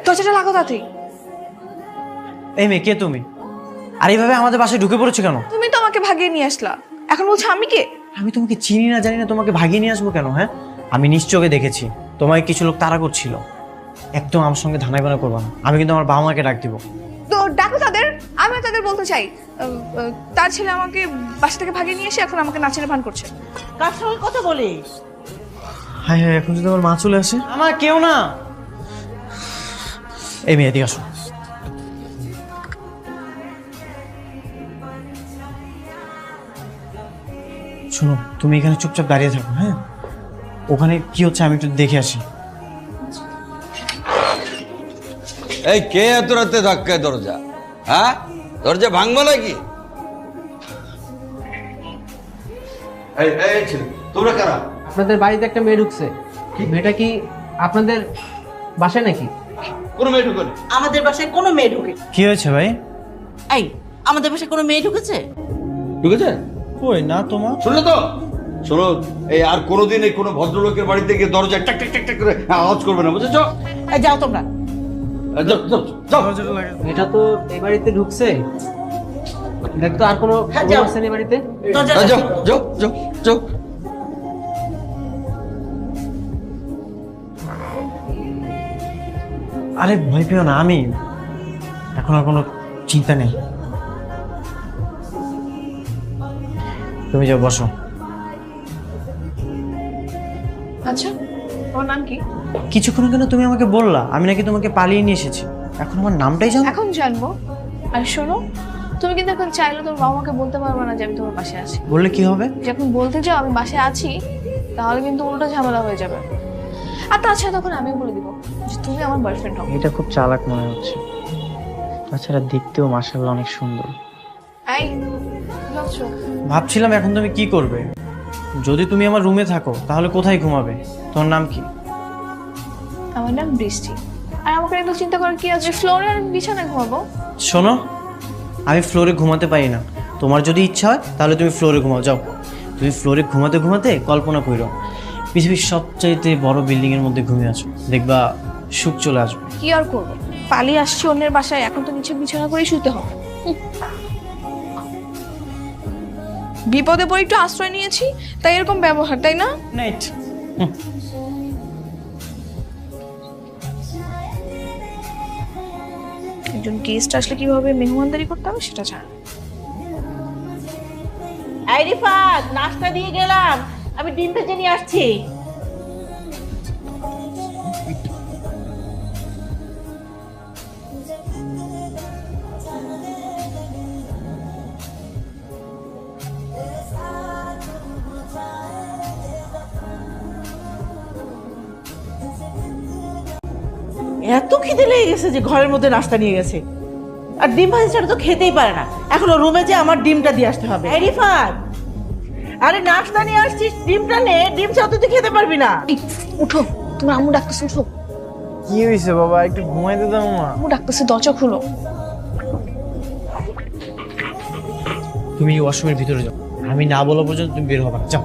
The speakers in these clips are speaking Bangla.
দরজাটা লাগো তাতে। এই মেয়ে, কে তুমি? আর এইভাবে আমাদের বাসায় ঢুকে পড়েছো কেন? তুমি তো আমাকে ভাগিয়ে নিয়ে আসলা, এখন বলছো আমি কে? আমি তোমাকে চিনি না জানি না, তোমাকে ভাগিয়ে নিয়ে আসবো কেন? হ্যাঁ, আমি নিশ্চয়ই দেখেছি তোমায় কিছু লোক তাড়া করছিল। একদম আমার সঙ্গে ধানাই বানা করবা না, আমি কিন্তু আমার বাবা মাকে ডাক দিব। তো ডাকো তাদের। আমি তাদের বলতে চাই তার ছেলে আমাকে বাসা থেকে ভাগিয়ে নিয়ে এসে এখন আমাকে নাচের ভান করছে। কার সঙ্গে কথা বলিস? হ্যাঁ হ্যাঁ, এখন যদি আমার মা চলে আসে। আমার কেউ না। এই মেয়ে, এদিকে আসো। শোনো, তুমি এখানে চুপচাপ দাঁড়িয়ে থাকো। হ্যাঁ, ওখানে কি হচ্ছে আমি একটু দেখে আসি। এই কে এত রাতে ধাক্কায় দরজা? হ্যাঁ, দরজা ভাঙবো নাকি? এই এই ছেলে, তোমরা কারা? আপনাদের বাড়িতে একটা মেয়ে ঢুকছে। মেয়েটা কি আপনাদের বাসায় নাকি? কোনো মেয়ে ঢুকে? আমাদের বাসায় কোনো মেয়ে ঢুকে? কি হয়েছে ভাই? এই, আমাদের বাসায় কোনো মেয়ে ঢুকেছে? ঢুকেছে? কই না তোমার। শুনলে তো? শোনো, এই আর কোনোদিন এই কোনো ভদ্রলোকের বাড়িতে গিয়ে দরজা টাক টাক টাক টাক করে আওয়াজ করবে না, বুঝেছো? এই যাও তোমরা। যাও যাও যাও। মেয়েটা তো এই বাড়িতে ঢুকছে। দেখ তো আর কোনো হ্যাঁ, যাও। আছে এই বাড়িতে? দরজা যাও যাও যাও যাও। আরে ভয় পেও না, আমি এখন আর কোনো চিন্তা নেই। তুমি যাও, বসো। আচ্ছা, তোমার নাম কি? কিছুক্ষণ কেন তুমি আমাকে বললা আমি নাকি তোমাকে পালিয়ে নিয়ে এসেছি, এখন আমার নামটাই জানো? এখন জানবো। আর শোনো, তুমি কিন্তু এখন চাইলে তোমার বাবা মাকে বলতে পারবে না যে আমি তোমার পাশে আছি। বললে কি হবে? যখন বলতে যাও আমি বাসায় আছি, তাহলে কিন্তু উল্টো ঝামেলা হয়ে যাবে। আর তাছাড়া তখন আমি বলে দিব যে তুমি আমার বয়ফ্রেন্ড হও। এটা খুব চালাক মনে হচ্ছে, তাছাড়া দেখতেও মাশাআল্লাহ অনেক সুন্দর। এই ভাবছো? ভাবছিলাম এখন তুমি কি করবে। যদি তুমি আমার রুমে থাকো তাহলে কোথায় ঘুমাবে? তোমার নাম কি? আমার নাম বৃষ্টি। আর আমাকে একটু চিন্তা করার কি আছে? ফ্লোরে আর বিছানায় ঘুমাবো। শোনো, আমি ফ্লোরে ঘুমাতে পারি না। তোমার যদি ইচ্ছা হয় তাহলে তুমি ফ্লোরে ঘুমাও, যাও। তুমি ফ্লোরে ঘুমাতে ঘুমাতে কল্পনা করো পৃথিবীর সবচাইতে বড় বিল্ডিং এর মধ্যে ঘুমিয়ে আছো, দেখবা সুখ চলে আসবে। কি আর করবো, পালিয়ে আসছি অন্যের বাসায়, এখন তো নিচে বিছানা করেই শুতে হবে। বিপদে পড়ে একটু আশ্রয় নিয়েছি, তাই এরকম ব্যবহার, তাই না? নাইট। একজন গেস্ট আসলে কিভাবে মেহমানদারি করতে হবে সেটা জান। এই রিফাত, নাস্তা দিয়ে গেলাম, আমি ডিম ভেজে নিয়ে আসছি। এত খিদে লেগে গেছে যে ঘরের মধ্যে নাস্তা নিয়ে গেছে, আর ডিম ভাজি ছাড়া তো খেতেই পারে না। এখন ও রুমে যে আমার ডিমটা দিয়ে আসতে হবে। এই রিফাত, আরে নাস্তা নিয়ে আসছিস, ডিমটা নে, ডিম ছাড়া তো তুই খেতে পারবি না। এই, উঠো, তোমার আম্মু ডাকতেছে, উঠো। কি হয়েছে বাবা, একটু ঘুমাইতে দাও মা। আম্মু ডাকতেছে, দরজা খুলো। তুমি ওয়াশরুমের ভিতরে যাও, আমি না বলা পর্যন্ত তুমি বের হবে না, যাও।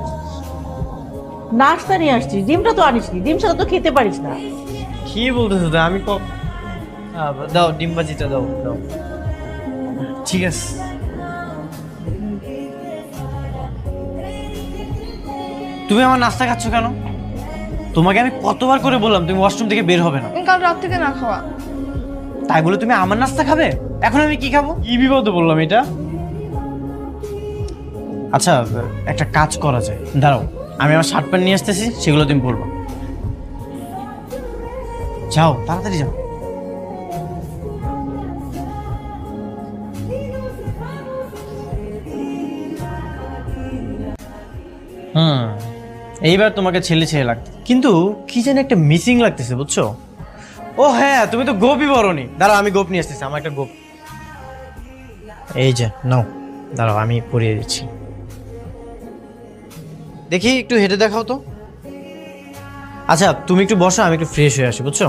নাস্তা নিয়ে আসছিস, ডিমটা তো আনিসনি, ডিম ছাড়া তো খেতে পারিস না। কি বলতেছো তো? আমি দাও, ডিম ভাজিটা দাও দাও। ঠিক আছে। তুমি আমার নাস্তা খাচ্ছ কেন? তোমাকে আমি কতবার করে বললাম তুমি ওয়াশরুম থেকে বের হবে না। কাল রাত থেকে না খাওয়া। তাই বলে তুমি আমার নাস্তা খাবে? এখন আমি কি খাবো? কি বিপদে বললাম এটা। আচ্ছা, একটা কাজ করা যায়, দাঁড়াও আমি আমার শার্ট প্যান্ট নিয়ে আসতেছি, সেগুলো তুমি পরবো। যাও তাড়াতাড়ি যাও। এইবার তোমাকে ছেলে ছেলে লাগছে, কিন্তু কি যেন একটা মিসিং লাগতেছে, বুঝছো? ও হ্যাঁ, তুমি তো গোপই বরনি। দাঁড়াও আমি গোপ নিয়ে আসতেছি, আমার একটা গোপ। এই যে নাও, দাঁড়াও আমি পরিয়ে দিচ্ছি। দেখি একটু হেঁটে দেখাও তো। আচ্ছা তুমি একটু বসো, আমি একটু ফ্রেশ হয়ে আসি, বুঝছো?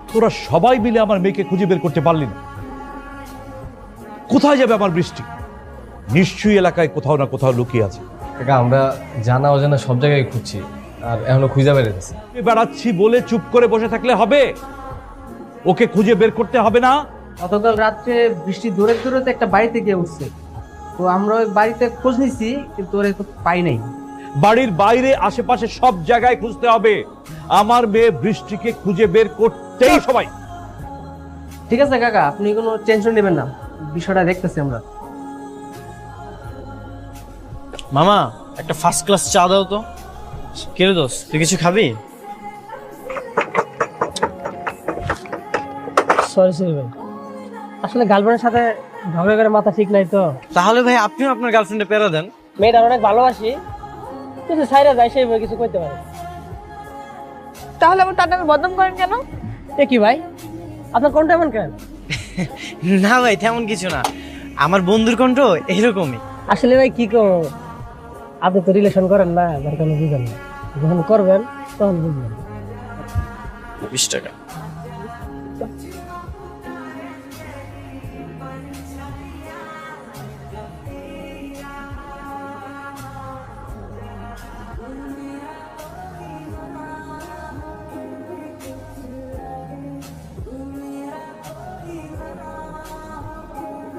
তোরা সবাই মিলে আমার মেয়েকে খুঁজে বের করতে পারলি না। কোথায় যাবে আমার বৃষ্টি? নিশ্চয়ই এলাকায় কোথাও না কোথাও লুকিয়ে আছে। কাকা, আমরা জানা অজানা সব জায়গায় খুঁজছি, আর এখনো খুঁজে বেড়াতেছি। বেড়াচ্ছি বলে চুপ করে বসে থাকলে হবে? ওকে খুঁজে বের করতে হবে না? গতকাল রাত্রে বৃষ্টি দৌড়ে দৌড়াতে একটা বাড়িতে গিয়ে উঠছে, তো আমরা ওই বাড়িতে খোঁজ নিছি কিন্তু ওরে তো পাই নাই। বাড়ির বাইরে আশেপাশে সব জায়গায় খুঁজতে হবে। আমার মেয়ে বৃষ্টিকে খুঁজে বের করতেই সবাই। ঠিক আছে কাকা, আপনি কোনো টেনশন নেবেন না, বিষয়টা দেখতেছি আমরা। মামা একটা ফার্স্ট ক্লাস চা দাও তো। কে রে দোস্ত, তুই কিছু খাবি? সরি ভাই, আসলে গার্লফ্রেন্ডের সাথে ঝগড়া করে মাথা ঠিক নাই তো। তাহলে ভাই আপনিও আপনার গার্লফ্রেন্ডে প্যারা দেন। মেয়েটা অনেক ভালোবাসি, কিন্তু সাইরা যায় সেইভাবে কিছু করতে পারে। তাহলে আবার তার নামে বদনাম করেন কেন? এ কি ভাই, আপনার কোনটা এমন কেন? না ভাই তেমন কিছু না, আমার বন্ধুর কণ্ঠ এইরকমই। আসলে ভাই কি কম, আপনি তো রিলেশন করেন না, যার কারণে বুঝেন না, যখন করবেন তখন বুঝবেন। 20 টাকা।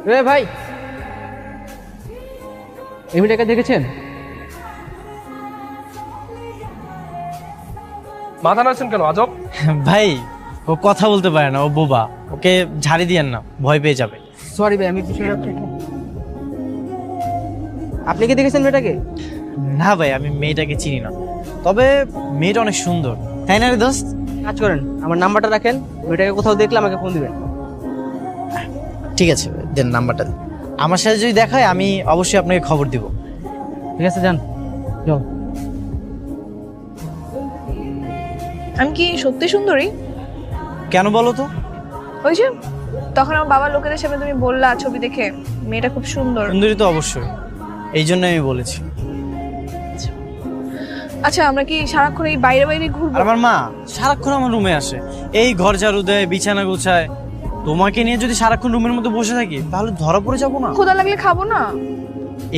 এ ভাই, এই মেয়েটাকে দেখেছেন? মাথা নাড়ছেন কেন আজব? ভাই ও কথা বলতে পারে না, ও বোবা, ওকে ঝাড়ি দিয়েন না, ভয় পেয়ে যাবে। সরি ভাই, আমি আপনি কি দেখেছেন মেয়েটাকে? না ভাই আমি মেয়েটাকে চিনি না, তবে মেয়েটা অনেক সুন্দর, তাই না রে দোস্ত? কাজ করেন, আমার নাম্বারটা রাখেন, মেয়েটাকে কোথাও দেখলে আমাকে ফোন দিবেন। ঠিক আছে ভাই, দেন নাম্বারটা দিন। আমার সাথে যদি দেখা হয় আমি অবশ্যই আপনাকে খবর দিব। ঠিক আছে, যান। চল। আমি কি সত্যি সুন্দরী? কেন বলো তো? ওই যে তখন আমার বাবার লোকেদের সামনে তুমি বললা ছবি দেখে মেয়েটা খুব সুন্দর। সুন্দরী তো অবশ্যই, এই জন্য আমি বলেছি। আচ্ছা আমরা কি সারাক্ষণ এই বাইরে বাইরে ঘুরবো? আর আমার মা সারাক্ষণ আমার রুমে আসে, এই ঘর ঝাড়ু দেয়, বিছানা গোছায়। তোমাকে নিয়ে যদি সারাক্ষণ রুমের মধ্যে বসে থাকি তাহলে ধরা পড়ে যাবো না? ক্ষুধা লাগলে খাবো না?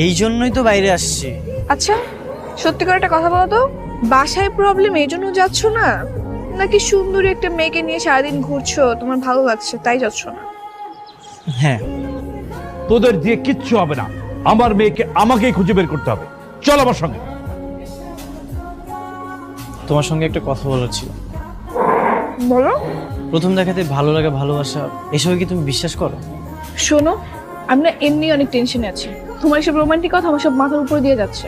এই জন্যই তো বাইরে আসছি। আচ্ছা সত্যি করে একটা কথা বলো তো, বাসায় প্রবলেম এই জন্য যাচ্ছ না, নাকি সুন্দরী একটা মেয়েকে নিয়ে সারাদিন ঘুরছো, তোমার ভালো লাগছে তাই যাচ্ছ না? হ্যাঁ। তোদের দিয়ে কিচ্ছু হবে না, আমার মেয়েকে আমাকেই খুঁজে বের করতে হবে। চল আমার সঙ্গে। তোমার সঙ্গে একটা কথা বলার ছিল। বলো। প্রথম দেখাতে ভালো লাগা, ভালোবাসা, এসব কি তুমি বিশ্বাস করো? শোনো, আমি না এমনি অনেক টেনশনে আছি, তোমার এসব রোমান্টিক কথা আমার সব মাথার উপর দিয়ে যাচ্ছে,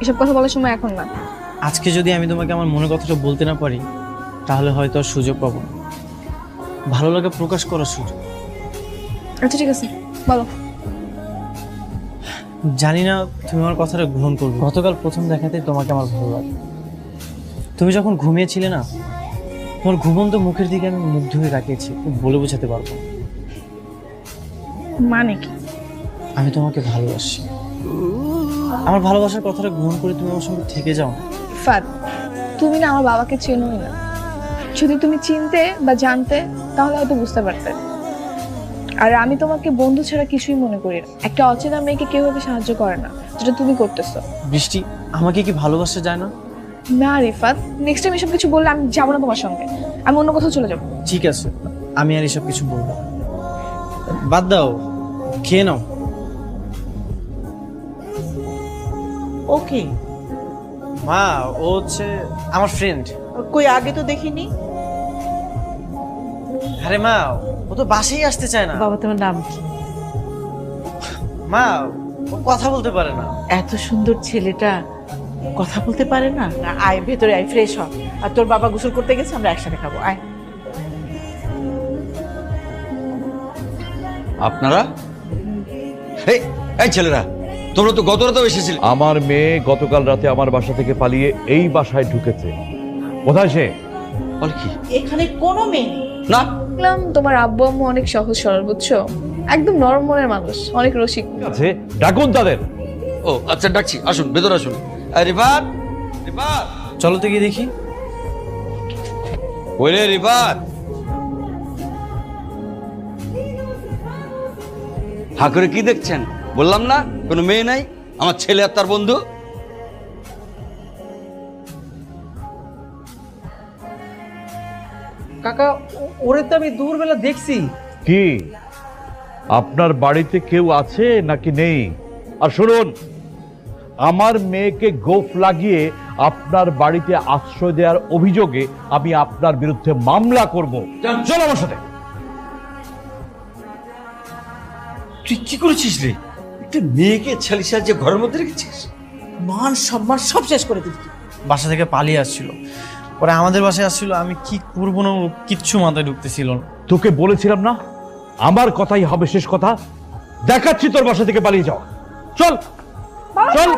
এসব কথা বলার সময় এখন না। আজকে যদি আমি তোমাকে আমার মনের কথাটা বলতে না পারি তাহলে হয়তো আর সুযোগ পাবো না, ভালো লাগা প্রকাশ করার সুযোগ। আচ্ছা ঠিক আছে, বলো। জানি না তুমি আমার কথাটা গ্রহণ করবে। গতকাল প্রথম দেখাতে তোমাকে আমার ভালো লাগে। তুমি যখন ঘুমিয়েছিলে না, তোমার ঘুমন্ত মুখের দিকে আমি মুগ্ধ হয়ে তাকিয়েছি, বলে বোঝাতে পারবো না। মানে কি? আমি তোমাকে ভালোবাসি। আমার ভালোবাসার কথাটা গ্রহণ করে তুমি আমার সঙ্গে থেকে যাও। ফাদ, তুমি না আমার বাবাকে চেনোই না, যদি তুমি চিনতে বা জানতে তাহলে হয়তো বুঝতে পারতে। আর আমি তোমাকে বন্ধু ছাড়া কিছুই মনে করি না, একটা অচেনা মেয়েকে কেউ ভাবে সাহায্য করে না, যেটা তুমি করতেছো। বৃষ্টি, আমাকে কি ভালোবাসা যায় না? না রিফাত, নেক্সট টাইম এসব কিছু বললে আমি যাবো না তোমার সঙ্গে, আমি অন্য কোথাও চলে যাবো। ঠিক আছে, আমি আর এসব কিছু বলবো না। বাদ দাও, খেয়ে নাও। ওকে। মা ও হচ্ছে আমার ফ্রেন্ড। কই আগে তো দেখিনি। আরে মা ও তো বাসায় আসতে চায় না। বাবা তোমার নাম কি? মা ও কথা বলতে পারে না। এত সুন্দর ছেলেটা কথা বলতে পারে না? না, আয় ভেতরে আয়, ফ্রেশ হ। আর তোর বাবা গোসল করতে গেছে, আমরা একসাথে খাবো, আয়। আপনারা এই এই ছেলেরা, তোমরা তো গত রাতেও এসেছিলে। আমার মেয়ে গতকাল রাতে আমার বাসা থেকে পালিয়ে এই বাসায় ঢুকেছে। কোথায় সে? বল কি? এখানে কোনো মেয়ে নেই। না, দেখলাম তোমার আব্বু আম্মু অনেক সহজ সরল, বুঝছো, একদম নরম মনের মানুষ, অনেক রসিক। আছে, ডাকুন তাদের। ও আচ্ছা ডাকছি, আসুন ভেতরে আসুন। রিফাত, রিফাত, চলো তো গিয়ে দেখি। ওরে রিফাত, হা করে কি দেখছেন? বললাম না কোনো মেয়ে নাই, আমার ছেলে আর তার বন্ধু। কাকা ওরে তো আমি দূরবেলা দেখছি। কি আপনার বাড়িতে কেউ আছে নাকি নেই? আর শুনুন, আমার মেয়েকে গোফ লাগিয়ে আপনার বাড়িতে আশ্রয় দেওয়ার অভিযোগে আমি আপনার বিরুদ্ধে মামলা করব। চল আমার সাথে। তুই কি করেছিস রে? একটা মেয়েকে ছালির সাহায্যে ঘরের মধ্যে রেখেছিস? মান সম্মান সব শেষ করে দিবি। বাসা থেকে পালিয়ে আসছিল, পরে আমাদের বাসায় আসছিল। আমি কি করবো না কিচ্ছু মাথায় ঢুকতেছিল না। তোকে বলেছিলাম না আমার কথাই হবে শেষ কথা। দেখাচ্ছি তোর বাসা থেকে পালিয়ে যাওয়া। চল চল।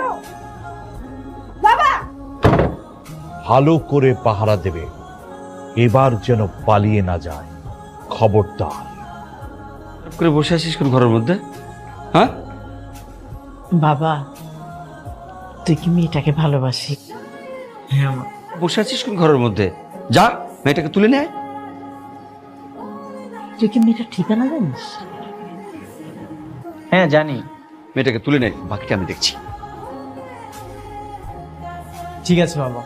ভালো করে পাহারা দেবে, এবার যেন পালিয়ে না যায়। খবরদার। চুপ করে বসে আছিস কোন ঘরের মধ্যে? হ্যাঁ, বাবা তুই কি মেয়েটাকে ভালোবাসি? হ্যাঁ মা। বসে আছিস কোন ঘরের মধ্যে? যা মেয়েটাকে তুলে নেয়। তুই কি মেয়েটার ঠিকানা জানিস? হ্যাঁ জানি। মেয়েটাকে তুলে নেয়, বাকিটা আমি দেখছি। ঠিক আছে বাবা।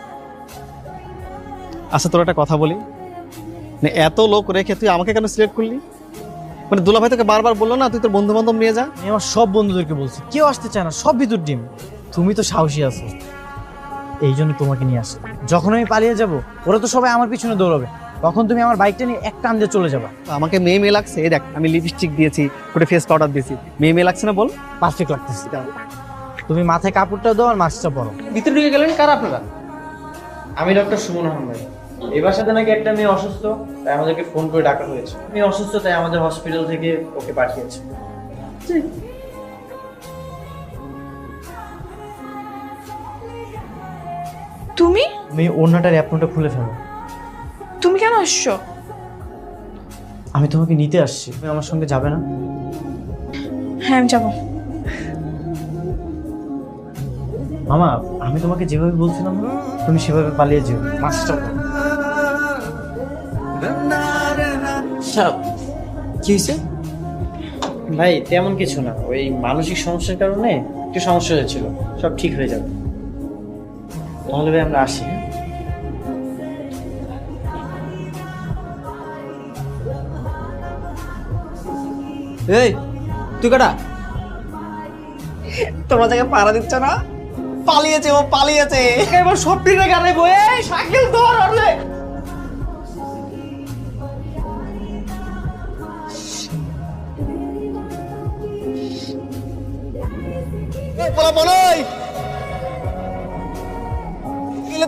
আচ্ছা তোর একটা কথা বলি, মানে এত লোক রেখে তুই আমাকে কেন সিলেক্ট করলি? মানে দুলাভাই তোকে বারবার বললো না তুই তোর বন্ধু বান্ধব নিয়ে যা? আমি আমার সব বন্ধুদেরকে বলছি, কেউ আসতে চায় না, সব ভিতর ডিম। তুমি তো সাহসী আছো, এই জন্য তোমাকে নিয়ে আসি। যখন আমি পালিয়ে যাব ওরা তো সবাই আমার পিছনে দৌড়াবে, তখন তুমি আমার বাইকটা নিয়ে এক টান দিয়ে চলে যাবে। আমাকে মেয়ে মেয়ে লাগছে, এই দেখ আমি লিপস্টিক দিয়েছি, ওটা ফেস পাউডার দিয়েছি, মেয়ে মেয়ে লাগছে না বল? পারফেক্ট লাগতেছে। তুমি মাথায় কাপড়টা দাও আর মাস্কটা পরো। ভিতরে ঢুকে গেলেন কারা আপনারা? আমি ডক্টর সুমন আহমেদ। এবার সাথে নাকি একটা মেয়ে অসুস্থ, তাই আমাদেরকে ফোন করে ডাকা হয়েছে। মেয়ে অসুস্থ তাই আমাদের হসপিটাল থেকে ওকে পাঠিয়েছে। তুমি মেয়ে ওড়নাটার অ্যাপনটা খুলে ফেলো। তুমি কেন আসছো? আমি তোমাকে নিতে আসছি, তুমি আমার সঙ্গে যাবে না? হ্যাঁ আমি যাবো। মামা আমি তোমাকে যেভাবে বলছিলাম না, তুমি সেভাবে পালিয়ে যেও। মাস্টার কি হয়েছে? ভাই তেমন কিছু না, ওই মানসিক সমস্যার কারণে একটু সমস্যা হয়েছিল, সব ঠিক হয়ে যাবে। তাহলে ভাই আমরা আসি। এই তুই কাটা? তোমার জায়গায় পাড়া দিচ্ছ না? পালিয়েছে, ও পালিয়েছে। এবার সব ঠিক রেখে আরে বই সাইকেল ধর আরে।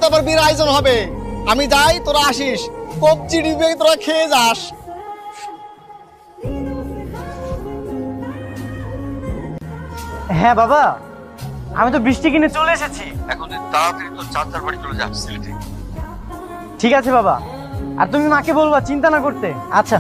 তো আবার বিয়ের আয়োজন হবে, আমি যাই তোরা আসিস, কবজি ডিবে তোরা খেয়ে যাস। হ্যাঁ বাবা, আমি তো বৃষ্টি কিনে চলে এসেছি। এখন তুই তাড়াতাড়ি তোর চাচার বাড়ি চলে যাস সিলেটে। ঠিক আছে বাবা, আর তুমি মাকে বলবা চিন্তা না করতে। আচ্ছা।